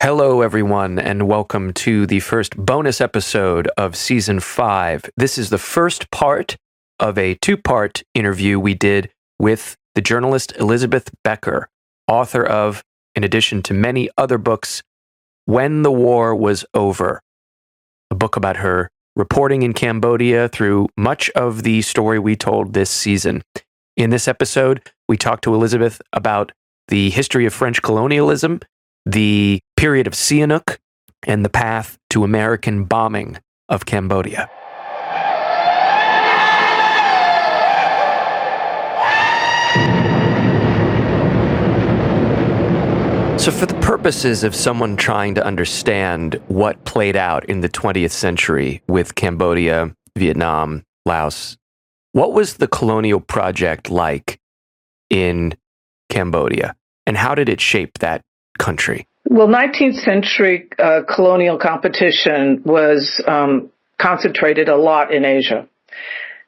Hello, everyone, and welcome to the first bonus episode of Season 5. This is the first part of a two-part interview we did with the journalist Elizabeth Becker, author of, in addition to many other books, When the War Was Over, a book about her reporting in Cambodia through much of the story we told this season. In this episode, we talked to Elizabeth about the history of French colonialism, the period of Sihanouk, and the path to American bombing of Cambodia. So for the purposes of someone trying to understand what played out in the 20th century with Cambodia, Vietnam, Laos, what was the colonial project like in Cambodia, and how did it shape that country? Well, 19th century colonial competition was concentrated a lot in Asia.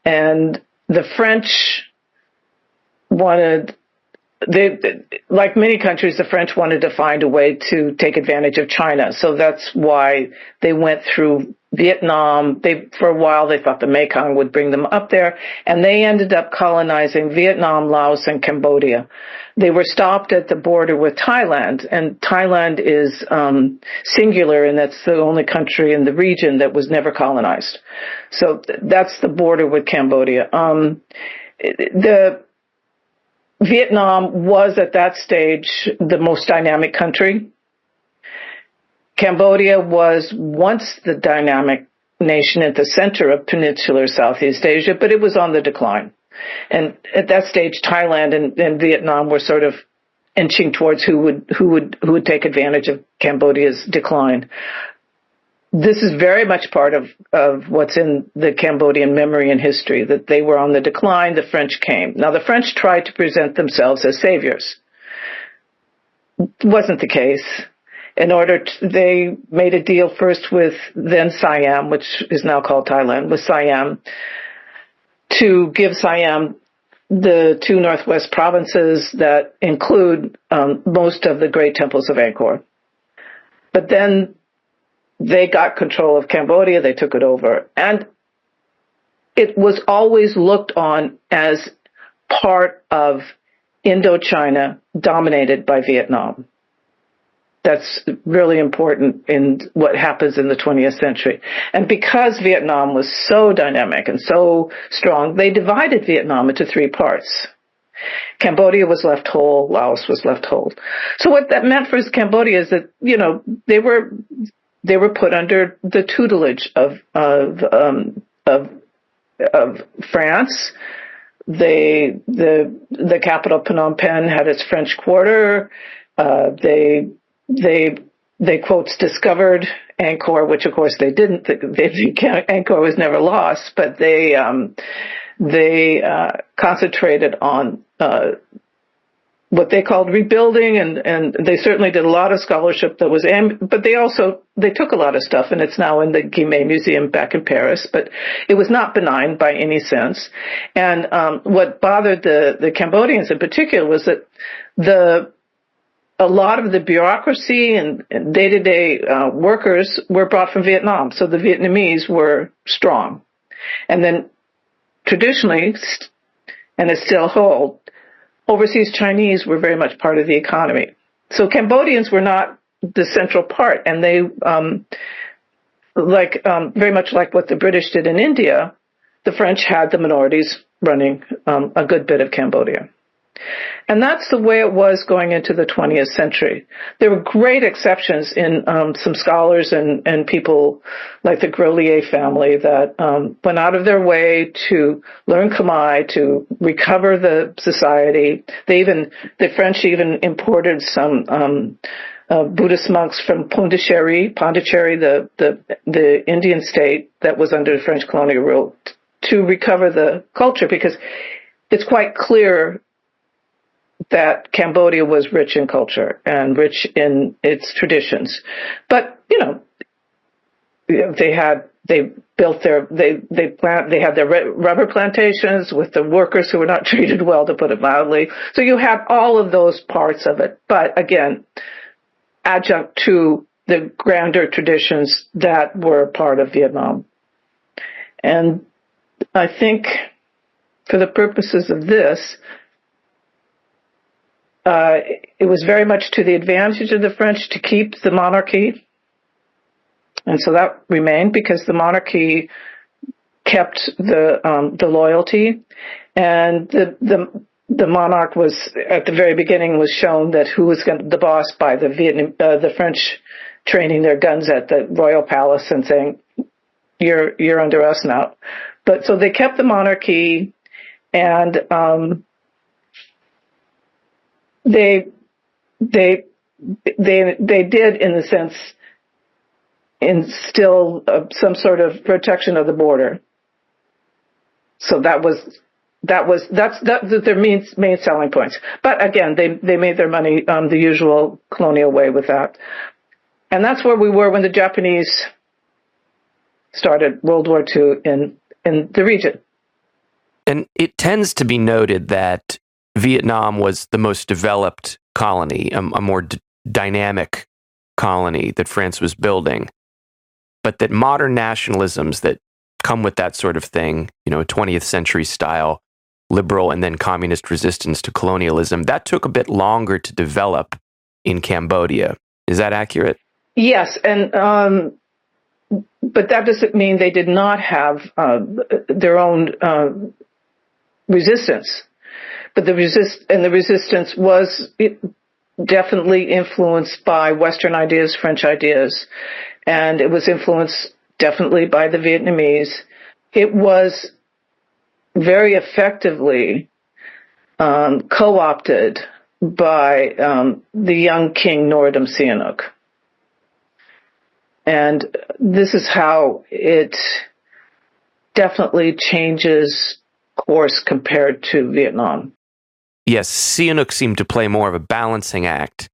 And the French wanted, like many countries, the French wanted to find a way to take advantage of China. So that's why they went through Vietnam. For a while, they thought the Mekong would bring them up there, and they ended up colonizing Vietnam, Laos, and Cambodia. They were stopped at the border with Thailand, and Thailand is singular, and that's the only country in the region that was never colonized. So that's the border with Cambodia. Vietnam was at that stage the most dynamic country. Cambodia was once the dynamic nation at the center of peninsular Southeast Asia, but it was on the decline. And at that stage, Thailand and Vietnam were sort of inching towards who would take advantage of Cambodia's decline. This is very much part of what's in the Cambodian memory and history, that they were on the decline, the French came. Now, the French tried to present themselves as saviors. It wasn't the case. They made a deal first with then Siam, which is now called Thailand, with Siam, to give Siam the two northwest provinces that include most of the great temples of Angkor. But then they got control of Cambodia, they took it over, and it was always looked on as part of Indochina dominated by Vietnam. That's really important in what happens in the 20th century. And because Vietnam was so dynamic and so strong, they divided Vietnam into three parts. Cambodia was left whole, Laos was left whole. So what that meant for Cambodia is that, they were put under the tutelage of France. The capital Phnom Penh had its French quarter. They quotes discovered Angkor, which of course they didn't. Angkor was never lost, but they concentrated on what they called rebuilding, and they certainly did a lot of scholarship that was, but they took a lot of stuff, and it's now in the Guimet Museum back in Paris, but it was not benign by any sense. And what bothered the Cambodians in particular was that a lot of the bureaucracy and day-to-day workers were brought from Vietnam, so the Vietnamese were strong. And then traditionally, and it still holds, overseas Chinese were very much part of the economy. So Cambodians were not the central part, and they, very much like what the British did in India, the French had the minorities running a good bit of Cambodia. And that's the way it was going into the 20th century. There were great exceptions in some scholars and people like the Grolier family that went out of their way to learn Khmer, to recover the society. The French even imported some Buddhist monks from Pondicherry, the Indian state that was under French colonial rule, to recover the culture, because it's quite clear that Cambodia was rich in culture and rich in its traditions. But, they had their rubber plantations with the workers who were not treated well, to put it mildly. So you had all of those parts of it. But again, adjunct to the grander traditions that were part of Vietnam. And I think for the purposes of this, it was very much to the advantage of the French to keep the monarchy. And so that remained because the monarchy kept the loyalty. And the monarch was, at the very beginning, was shown that who was the boss by the French training their guns at the royal palace and saying, you're under us now. But so they kept the monarchy, and they did, in a sense, instill some sort of protection of the border. So that's their main selling points. But again, they made their money the usual colonial way with that. And that's where we were when the Japanese started World War II in the region. And it tends to be noted that Vietnam was the most developed colony, a more dynamic colony that France was building, but that modern nationalisms that come with that sort of thing, 20th century style liberal and then communist resistance to colonialism, that took a bit longer to develop in Cambodia. Is that accurate? Yes, and but that doesn't mean they did not have their own resistance. But the resistance was definitely influenced by Western ideas, French ideas, and it was influenced definitely by the Vietnamese. It was very effectively co-opted by the young king Norodom Sihanouk. And this is how it definitely changes course compared to Vietnam. Yes, Sihanouk seemed to play more of a balancing act,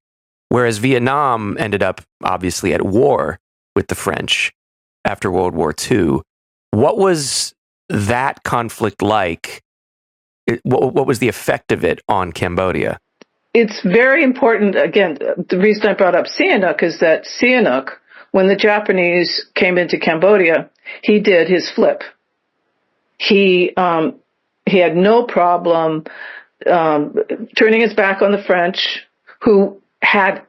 whereas Vietnam ended up, obviously, at war with the French after World War II. What was that conflict like? What was the effect of it on Cambodia? It's very important, again, the reason I brought up Sihanouk is that Sihanouk, when the Japanese came into Cambodia, he did his flip. He had no problem turning his back on the French, who had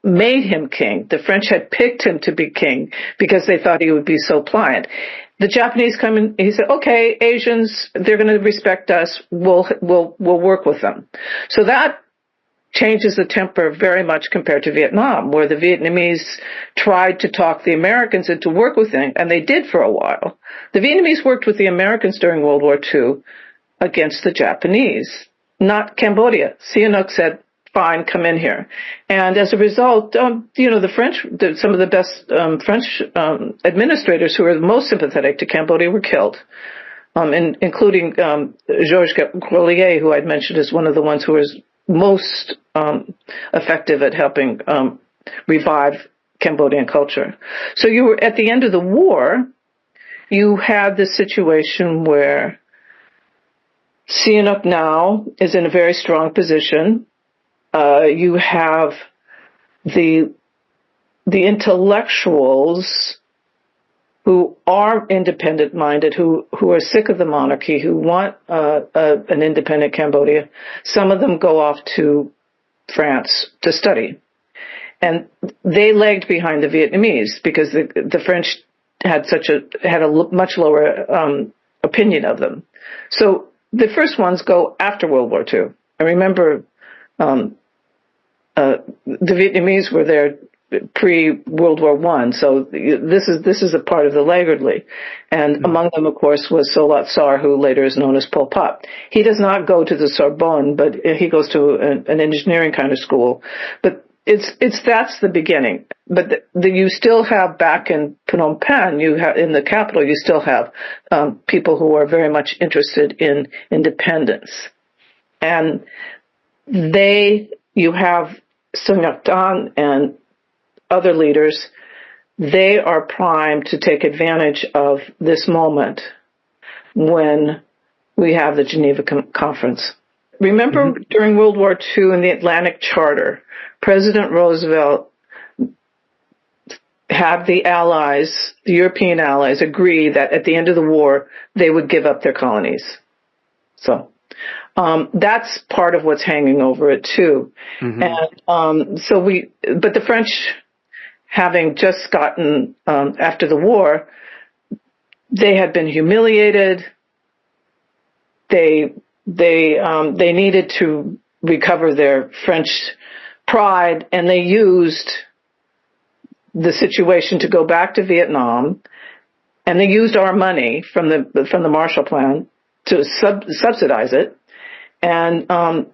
made him king. The French had picked him to be king because they thought he would be so pliant. The Japanese come in, he said, okay, Asians, they're going to respect us. We'll work with them. So that changes the temper very much compared to Vietnam, where the Vietnamese tried to talk the Americans into work with them, and they did for a while. The Vietnamese worked with the Americans during World War II against the Japanese, not Cambodia. Sihanouk said, fine, come in here. And as a result, the French, some of the best French administrators who were the most sympathetic to Cambodia were killed, including Georges Grolier, who I'd mentioned as one of the ones who was most effective at helping revive Cambodian culture. So you were at the end of the war, you had this situation where Sihanouk now is in a very strong position. You have the intellectuals who are independent-minded, who are sick of the monarchy, who want an independent Cambodia. Some of them go off to France to study. And they lagged behind the Vietnamese because the French had a much lower opinion of them. So the first ones go after World War II. I remember the Vietnamese were there pre-World War I, so this is a part of the laggardly. And among them, of course, was Solat Sar, who later is known as Pol Pot. He does not go to the Sorbonne, but he goes to an engineering kind of school. But that's the beginning. But you still have back in Phnom Penh, in the capital, you still have people who are very much interested in independence. And you have Sun Yat-sen and other leaders, they are primed to take advantage of this moment when we have the Geneva Conference. Remember during World War II in the Atlantic Charter, President Roosevelt had the allies, the European allies, agree that at the end of the war, they would give up their colonies. So that's part of what's hanging over it, too. Mm-hmm. And but the French, having just gotten, after the war, they had been humiliated. They needed to recover their French pride, and they used the situation to go back to Vietnam, and they used our money from the Marshall Plan to subsidize it. And the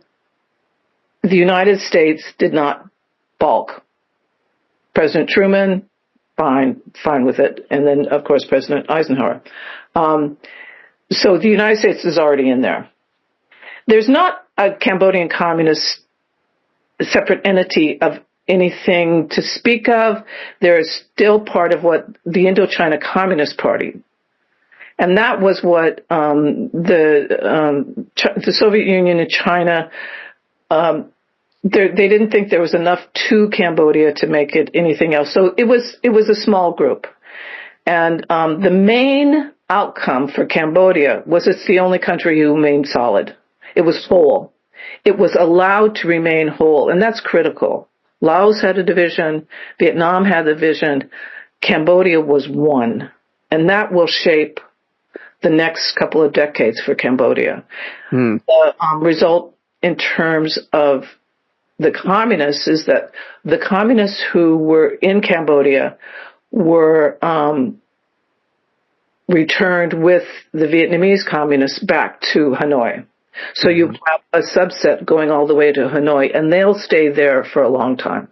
United States did not balk. President Truman, fine with it, and then of course President Eisenhower. So the United States is already in there. There's not a Cambodian communist separate entity of anything to speak of. There is still part of what the Indochina Communist Party, and that was what the Soviet Union and China, they didn't think there was enough to Cambodia to make it anything else. So it was a small group, and the main outcome for Cambodia was it's the only country who remained solid. It was whole. It was allowed to remain whole, and that's critical. Laos had a division, Vietnam had a division, Cambodia was one, and that will shape the next couple of decades for Cambodia. The result in terms of the communists is that the communists who were in Cambodia were returned with the Vietnamese communists back to Hanoi. So you have a subset going all the way to Hanoi, and they'll stay there for a long time.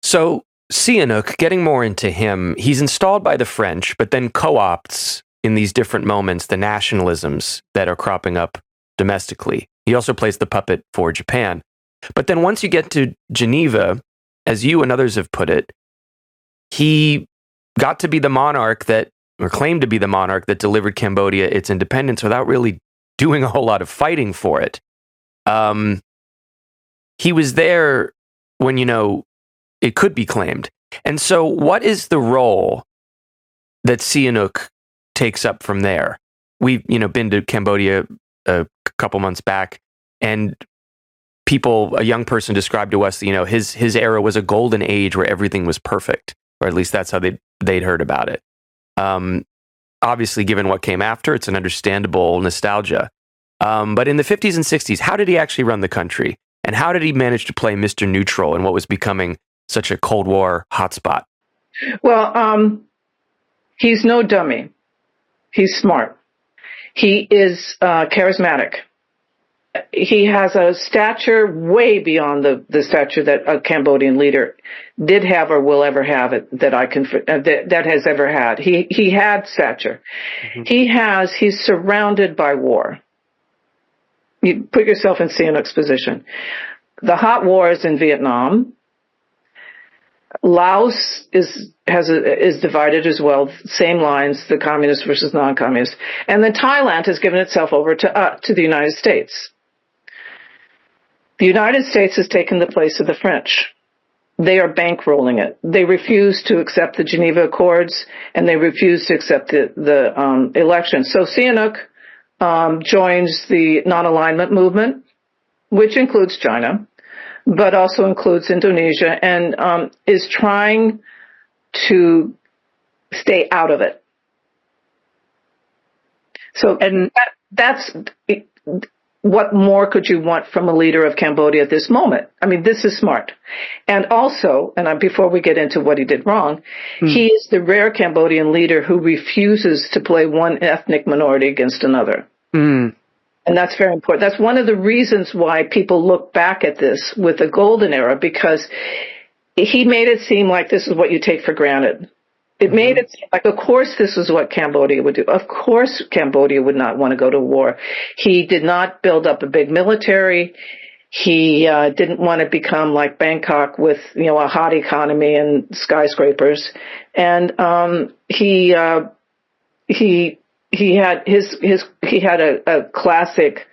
So Sihanouk, getting more into him, he's installed by the French, but then co-opts in these different moments the nationalisms that are cropping up domestically. He also plays the puppet for Japan. But then once you get to Geneva, as you and others have put it, he got to be the monarch that, or claimed to be the monarch that delivered Cambodia its independence without really doing a whole lot of fighting for it. He was there when, it could be claimed. And so what is the role that Sihanouk takes up from there? We've, been to Cambodia a couple months back, and a young person described to us, his era was a golden age where everything was perfect, or at least that's how they'd heard about it. Obviously, given what came after, it's an understandable nostalgia. But in the 50s and 60s, how did he actually run the country? And how did he manage to play Mr. Neutral in what was becoming such a Cold War hotspot? Well, he's no dummy. He's smart. He is charismatic. He has a stature way beyond the stature that a Cambodian leader did have or will ever have that has ever had. He had stature. Mm-hmm. He's surrounded by war. You put yourself in Sihanouk's position. The hot war is in Vietnam. Laos is divided as well. Same lines, the communists versus non-communists. And then Thailand has given itself over to the United States. The United States has taken the place of the French. They are bankrolling it. They refuse to accept the Geneva Accords, and they refuse to accept the election. So Sihanouk joins the non-alignment movement, which includes China, but also includes Indonesia, and is trying to stay out of it. So, and that's what more could you want from a leader of Cambodia at this moment? I mean, this is smart. And also, before we get into what he did wrong, he is the rare Cambodian leader who refuses to play one ethnic minority against another. And that's very important. That's one of the reasons why people look back at this with the golden era, because he made it seem like this is what you take for granted. It made it seem like, of course, this is what Cambodia would do. Of course, Cambodia would not want to go to war. He did not build up a big military. He didn't want to become like Bangkok with, a hot economy and skyscrapers. And he had a classic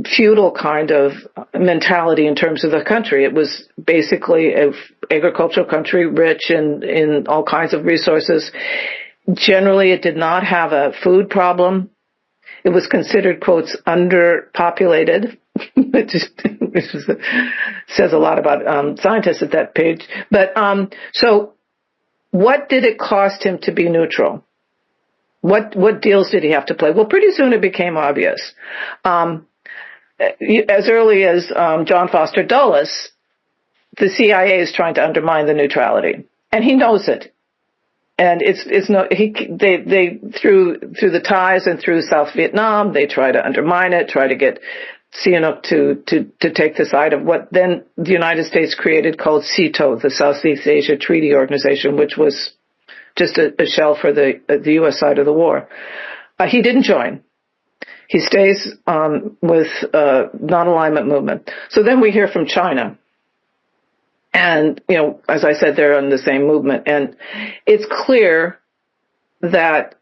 feudal kind of mentality in terms of the country. It was basically an agricultural country, rich in all kinds of resources. Generally, it did not have a food problem. It was considered, quotes, underpopulated, which says a lot about scientists at that page. But so what did it cost him to be neutral? What deals did he have to play? Well, pretty soon it became obvious. As early as John Foster Dulles, the CIA is trying to undermine the neutrality, and he knows it. And they through the ties and through South Vietnam, they try to undermine it, try to get Sihanouk to take the side of what then the United States created called SEATO, the Southeast Asia Treaty Organization, which was just a shell for the U.S. side of the war. He didn't join. He stays with non-alignment movement. So then we hear from China. And, as I said, they're in the same movement. And it's clear that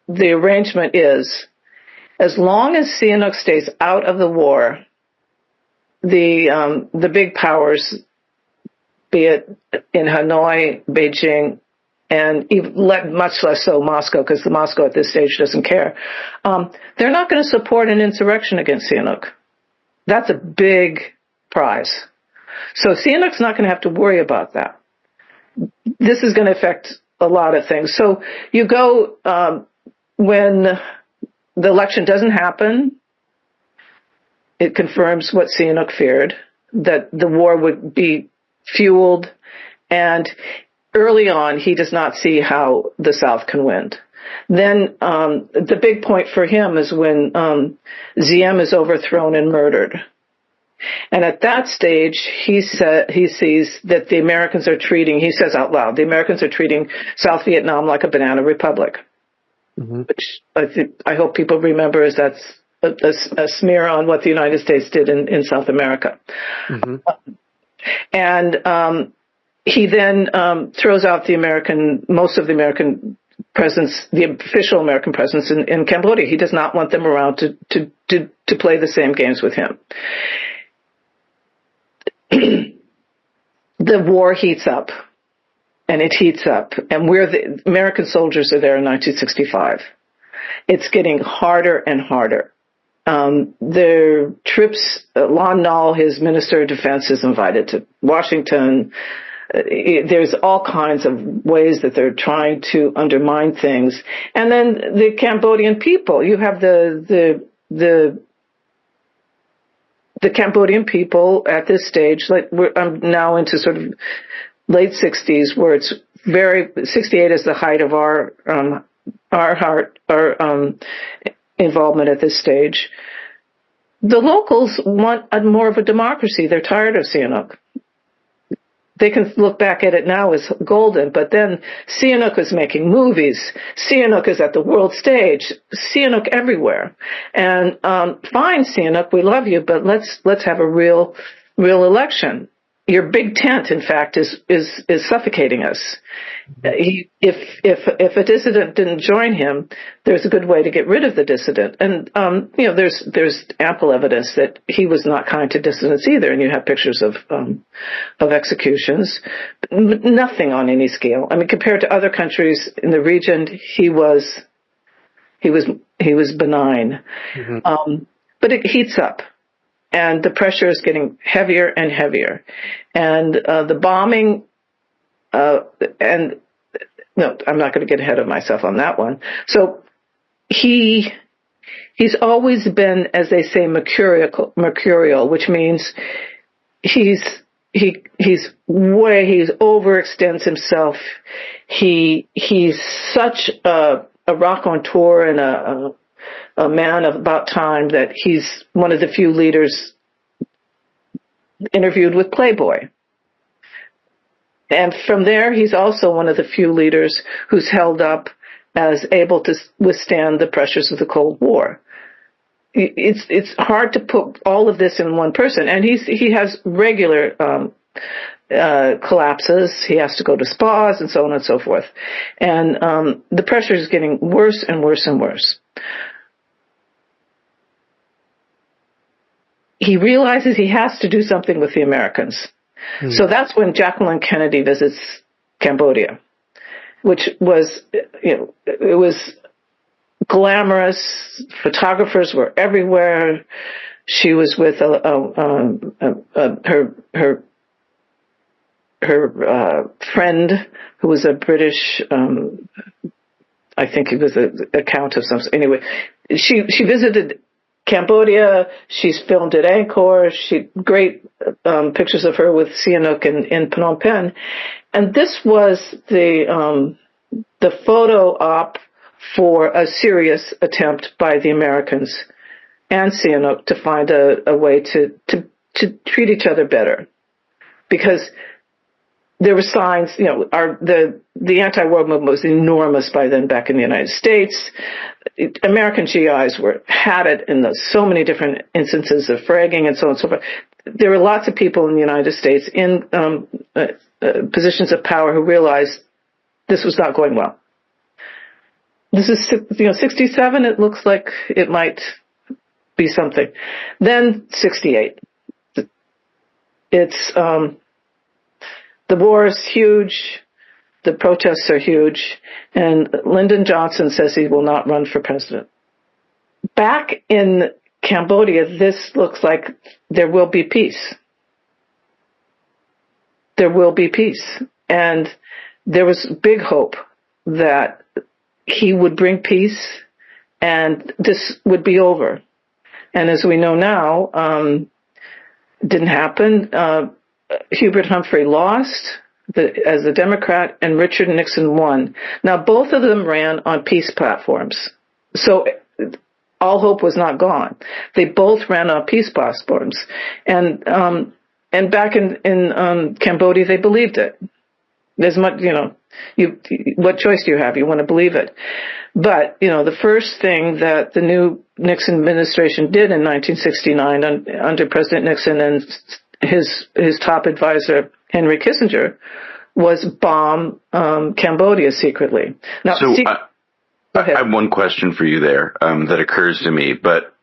the arrangement is, as long as Sihanouk stays out of the war, the big powers, be it in Hanoi, Beijing, and even much less so Moscow, because Moscow at this stage doesn't care, they're not going to support an insurrection against Sihanouk. That's a big prize. So Sihanouk's not going to have to worry about that. This is going to affect a lot of things. So you go, when the election doesn't happen, it confirms what Sihanouk feared, that the war would be fueled, and early on, he does not see how the South can win. Then the big point for him is when Diem is overthrown and murdered. And at that stage, he sees that the Americans are treating, he says out loud, the Americans are treating South Vietnam like a banana republic, which I hope people remember as that's a smear on what the United States did in South America. And he then throws out most of the American presence, the official American presence in Cambodia. He does not want them around to play the same games with him. The war heats up, and it heats up, and the American soldiers are there in 1965. It's getting harder and harder. Their trips, Lon Nol, his Minister of Defense, is invited to Washington. There's all kinds of ways that they're trying to undermine things. And then the Cambodian people, you have the Cambodian people at this stage, I'm now into sort of late 60s, where it's 68 is the height of our involvement at this stage. The locals want more of a democracy. They're tired of Sihanouk. They can look back at it now as golden, but then Sihanouk is making movies. Sihanouk is at the world stage. Sihanouk everywhere. And fine, Sihanouk, we love you, but let's have a real election. Your big tent, in fact, is suffocating us. If a dissident didn't join him, there's a good way to get rid of the dissident. And there's ample evidence that he was not kind to dissidents either. And you have pictures of executions, nothing on any scale. I mean, compared to other countries in the region, he was benign. But it heats up. And the pressure is getting heavier and heavier. And the bombing, and no, I'm not going to get ahead of myself on that one. So he's always been, as they say, mercurial, which means he overextends himself. He's such a raconteur and a man of about time that he's one of the few leaders interviewed with Playboy. And from there, he's also one of the few leaders who's held up as able to withstand the pressures of the Cold War. It's hard to put all of this in one person. And he has regular collapses. He has to go to spas and so on and so forth. And the pressure is getting worse and worse and worse. he realizes he has to do something with the Americans. So that's when Jacqueline Kennedy visits Cambodia, which was, it was glamorous. Photographers were everywhere. She was with her friend, who was a British, I think he was a count of some. Anyway, she visited Cambodia. She's filmed at Angkor. Great pictures of her with Sihanouk in Phnom Penh, and this was the photo op for a serious attempt by the Americans and Sihanouk to find a way to treat each other better, because there were signs, the anti-war movement was enormous by then back in the United States. American GIs had it in so many different instances of fragging and so on and so forth. There were lots of people in the United States in positions of power who realized this was not going well. This is, 67, it looks like it might be something. Then 68. It's, the war is huge, the protests are huge, and Lyndon Johnson says he will not run for president. Back in Cambodia, this looks like there will be peace. There will be peace. And there was big hope that he would bring peace and this would be over. And as we know now, didn't happen. Hubert Humphrey lost as a Democrat, and Richard Nixon won. Now, both of them ran on peace platforms, so all hope was not gone. They both ran on peace platforms, and back in Cambodia, they believed it. There's much, what choice do you have? You want to believe it. But, the first thing that the new Nixon administration did in 1969 under President Nixon and his top advisor, Henry Kissinger, was bomb Cambodia secretly. Now, so I have one question for you there that occurs to me. But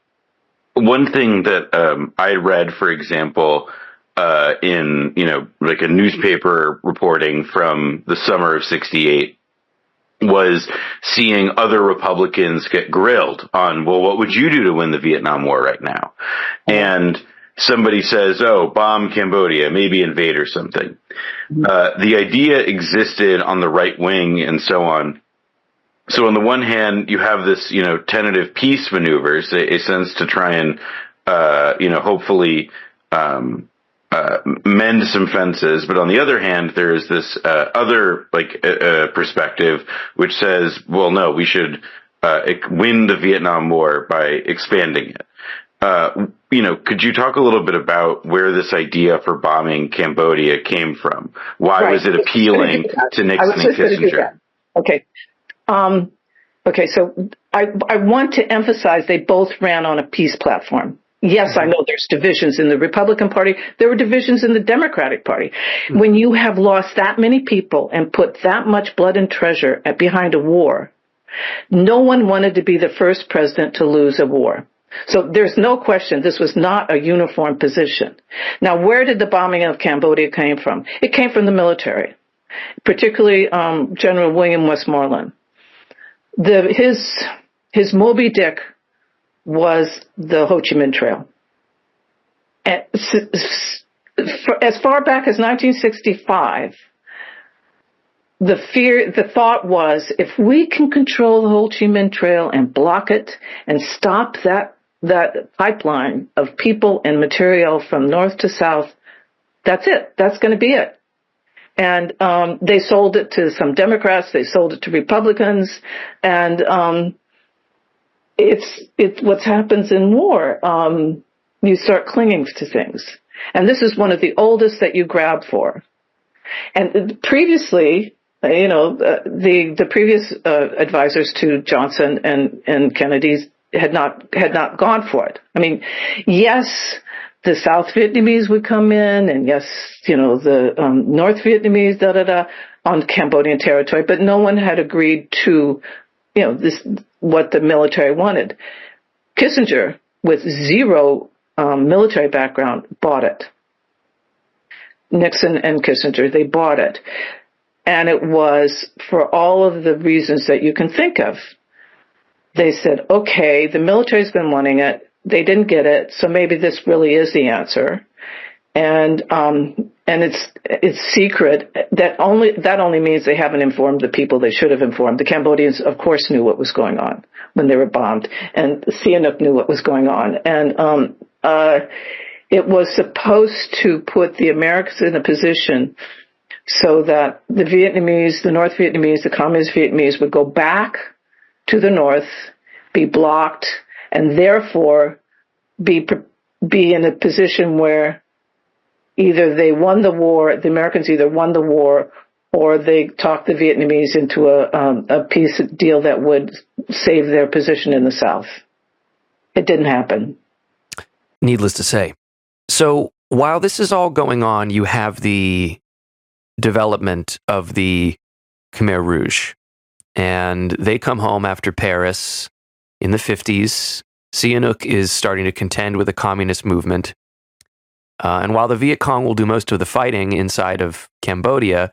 one thing that I read, for example, in like a newspaper reporting from the summer of '68, was seeing other Republicans get grilled on, well, what would you do to win the Vietnam War right now? And somebody says, oh, bomb Cambodia, maybe invade or something. The idea existed on the right wing and so on. So on the one hand, you have this, tentative peace maneuvers, a sense to try and, hopefully mend some fences. But on the other hand, there is this other perspective which says, well, no, we should win the Vietnam War by expanding it. Could you talk a little bit about where this idea for bombing Cambodia came from? Why was it appealing to Nixon and Kissinger? Okay. So I want to emphasize they both ran on a peace platform. Yes, I know there's divisions in the Republican Party. There were divisions in the Democratic Party. When you have lost that many people and put that much blood and treasure behind a war, no one wanted to be the first president to lose a war. So there's no question this was not a uniform position. Now, where did the bombing of Cambodia came from? It came from the military, particularly General William Westmoreland. His Moby Dick was the Ho Chi Minh Trail. And as far back as 1965, the thought was, if we can control the Ho Chi Minh Trail and block it and stop that pipeline of people and material from north to south, that's it. That's going to be it. And they sold it to some Democrats. They sold it to Republicans. And it's what happens in war. You start clinging to things. And this is one of the oldest that you grab for. And previously, the previous advisors to Johnson and Kennedy's had not gone for it. I mean, yes, the South Vietnamese would come in, and yes, the North Vietnamese on Cambodian territory, but no one had agreed to, what the military wanted. Kissinger, with zero military background bought it. Nixon and Kissinger, they bought it. And it was for all of the reasons that you can think of. They said, okay, the military's been wanting it. They didn't get it, so maybe this really is the answer. And it's secret. That only means they haven't informed the people they should have informed. The Cambodians, of course, knew what was going on when they were bombed, and Sihanouk knew what was going on. And it was supposed to put the Americans in a position so that the Vietnamese, the North Vietnamese, the Communist Vietnamese would go back to the North, be blocked, and therefore be in a position where either they won the war, the Americans either won the war, or they talked the Vietnamese into a peace deal that would save their position in the South. It didn't happen. Needless to say. So while this is all going on, you have the development of the Khmer Rouge. And they come home after Paris in the 50s. Sihanouk is starting to contend with the communist movement. And while the Viet Cong will do most of the fighting inside of Cambodia,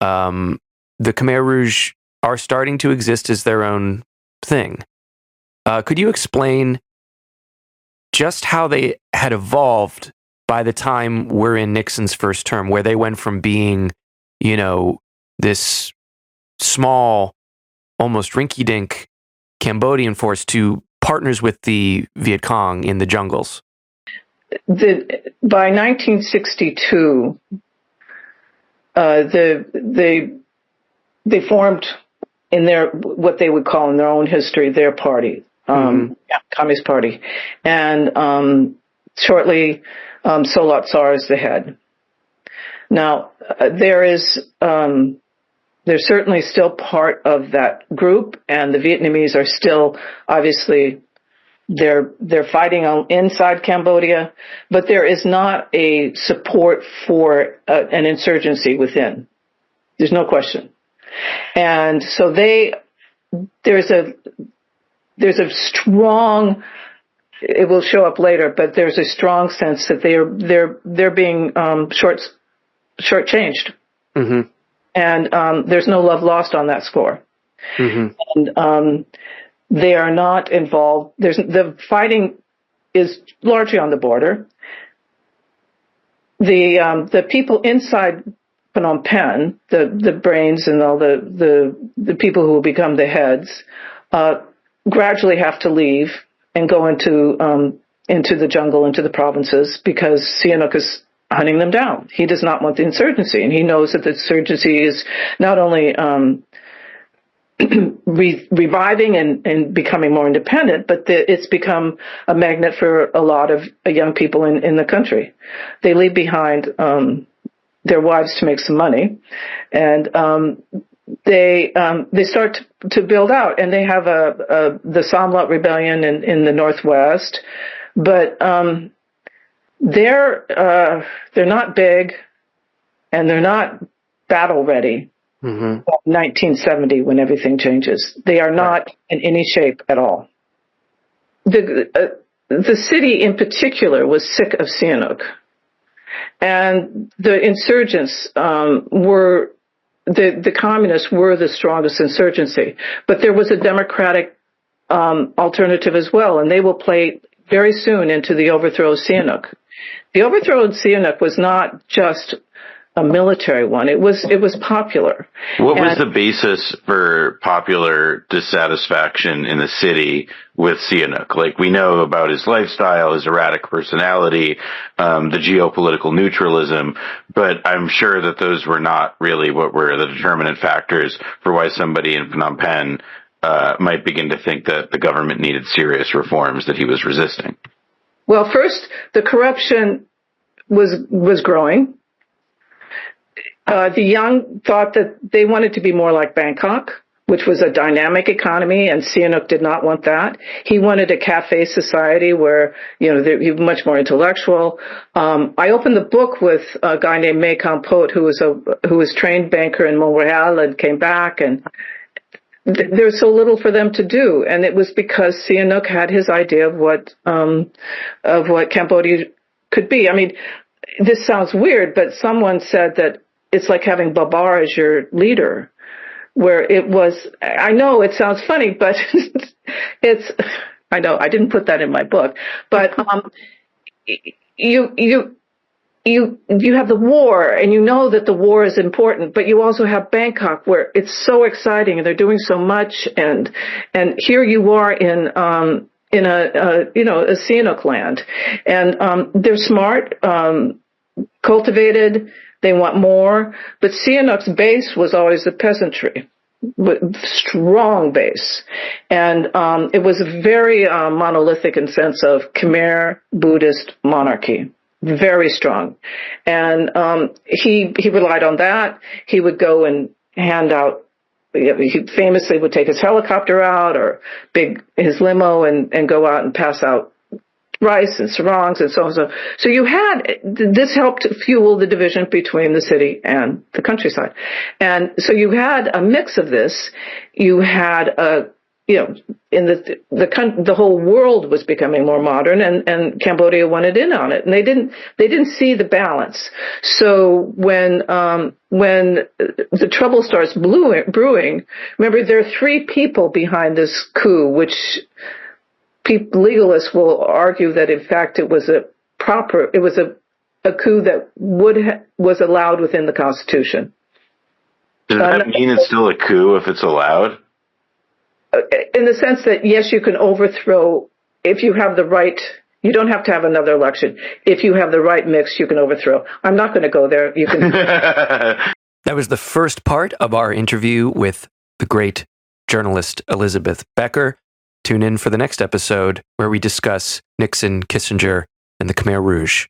the Khmer Rouge are starting to exist as their own thing. Could you explain just how they had evolved by the time we're in Nixon's first term, where they went from being, this small, almost rinky-dink Cambodian force to partners with the Viet Cong in the jungles? By 1962, they formed in what they would call in their own history their party, Communist Party, and shortly Solat Sar is the head. Now they're certainly still part of that group, and the Vietnamese are still obviously. They're fighting inside Cambodia, but there is not a support for an insurgency within. There's no question. And so there's a strong, it will show up later, but there's a strong sense that they're being shortchanged. Mm-hmm. And there's no love lost on that score. Mm-hmm. And they are not involved. The fighting is largely on the border. The people inside Phnom Penh, the brains and all the people who will become the heads, gradually have to leave and go into the jungle, into the provinces, because Sihanouk is hunting them down. He does not want the insurgency, and he knows that the insurgency is not only reviving and becoming more independent, but it's become a magnet for a lot of young people in the country. They leave behind their wives to make some money, and they start to build out, and they have the Samlat rebellion in the northwest, but they're not big, and they're not battle ready. Mm-hmm. 1970, when everything changes, they are not in any shape at all. The city in particular was sick of Sihanouk, and the insurgents were the communists were the strongest insurgency, but there was a democratic alternative as well, and they will play very soon into the overthrow of Sihanouk. The overthrow of Sihanouk was not just a military one. It was popular. What was the basis for popular dissatisfaction in the city with Sihanouk? Like, we know about his lifestyle, his erratic personality, the geopolitical neutralism, but I'm sure that those were not really what were the determinant factors for why somebody in Phnom Penh might begin to think that the government needed serious reforms that he was resisting. Well, first, the corruption was growing. The young thought that they wanted to be more like Bangkok, which was a dynamic economy, and Sihanouk did not want that. He wanted a cafe society where, he was much more intellectual. I opened the book with a guy named May Kampot, who was trained banker in Montreal and came back, and there's so little for them to do, and it was because Sihanouk had his idea of what Cambodia could be. I mean, this sounds weird, but someone said that it's like having Babar as your leader, where it was. I know it sounds funny, but it's. I know I didn't put that in my book, but you have the war, and you know that the war is important, but you also have Bangkok, where it's so exciting and they're doing so much, and here you are in a Sihanouk land, and they're smart, cultivated, they want more, but Sihanouk's base was always the peasantry. Strong base, and it was very monolithic in sense of Khmer Buddhist monarchy. Very strong. And he relied on that. He would go and hand out, he famously would take his helicopter out or his limo and go out and pass out rice and sarongs and so on. So you had, this helped fuel the division between the city and the countryside. And so you had a mix of this. You had in the whole world was becoming more modern, and Cambodia wanted in on it, and they didn't see the balance. So when the trouble starts brewing, remember there are three people behind this coup, which legalists will argue that in fact it was a coup that was allowed within the Constitution. Does that mean it's still a coup if it's allowed? In the sense that, yes, you can overthrow if you have the right. You don't have to have another election. If you have the right mix, you can overthrow. I'm not going to go there. You can. That was the first part of our interview with the great journalist Elizabeth Becker. Tune in for the next episode where we discuss Nixon, Kissinger, and the Khmer Rouge.